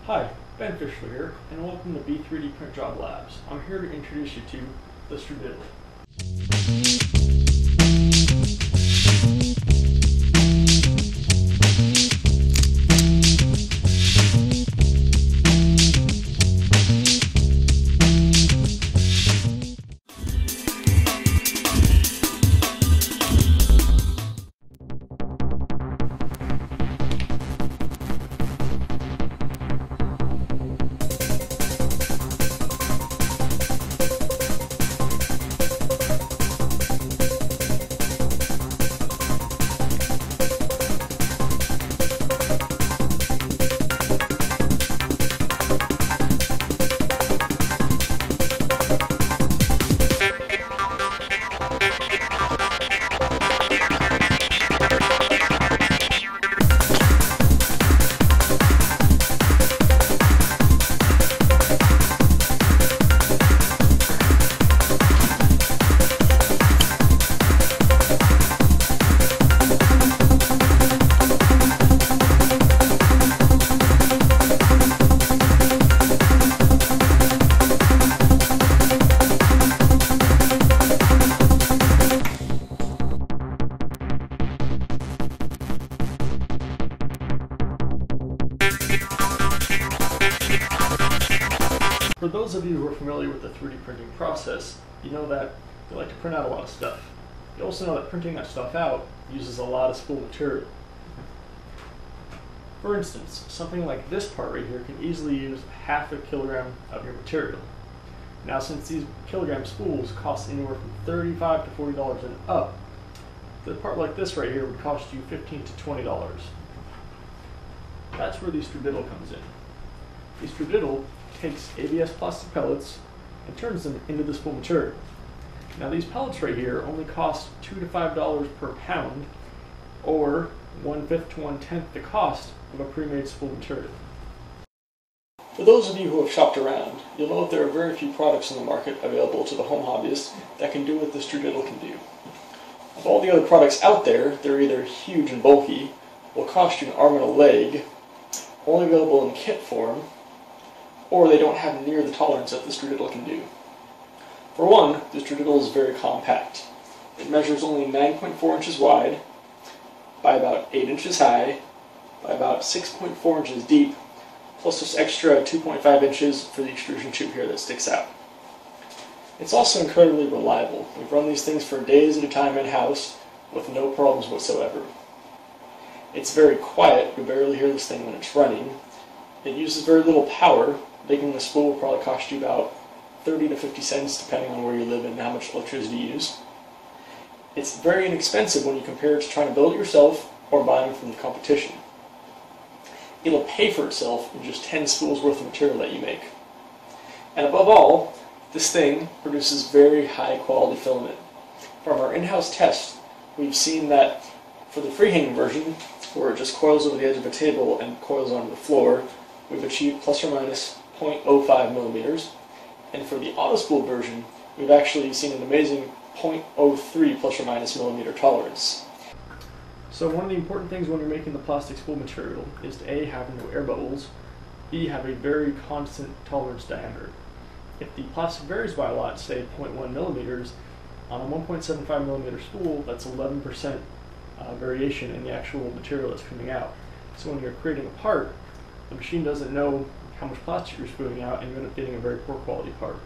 Hi, Ben Fishler here, and welcome to B3D Print Job Labs. I'm here to introduce you to the STRUdittle. For those of you who are familiar with the 3D printing process, you know that you like to print out a lot of stuff. You also know that printing that stuff out uses a lot of spool material. For instance, something like this part right here can easily use half a kilogram of your material. Now, since these kilogram spools cost anywhere from $35 to $40 and up, the part like this right here would cost you $15 to $20. That's where the STRUdittle comes in. The STRUdittle takes ABS plastic pellets and turns them into the spool material. Now, these pellets right here only cost $2 to $5 per pound, or 1/5 to 1/10 the cost of a pre-made spool material. For those of you who have shopped around, you'll know that there are very few products in the market available to the home hobbyist that can do what the STRUdittle can do. Of all the other products out there, they're either huge and bulky, will cost you an arm and a leg, only available in kit form, or they don't have near the tolerance that the STRUdittle can do. For one, the STRUdittle is very compact. It measures only 9.4 inches wide, by about 8 inches high, by about 6.4 inches deep, plus this extra 2.5 inches for the extrusion tube here that sticks out. It's also incredibly reliable. We've run these things for days at a time in-house with no problems whatsoever. It's very quiet. You barely hear this thing when it's running. It uses very little power. Making the spool will probably cost you about 30 to 50 cents depending on where you live and how much electricity you use. It's very inexpensive when you compare it to trying to build it yourself or buying from the competition. It'll pay for itself in just 10 spools worth of material that you make. And above all, this thing produces very high quality filament. From our in-house test, we've seen that for the freehanging version, where it just coils over the edge of a table and coils onto the floor, we've achieved plus or minus 0.05 millimeters. And for the auto spool version, we've actually seen an amazing 0.03 plus or minus millimeter tolerance. So one of the important things when you're making the plastic spool material is to A, have no air bubbles, B, have a very constant tolerance diameter. If the plastic varies by a lot, say 0.1 millimeters, on a 1.75 millimeter spool, that's 11% variation in the actual material that's coming out. So when you're creating a part, the machine doesn't know how much plastic you're spooling out, and you end up getting a very poor quality part.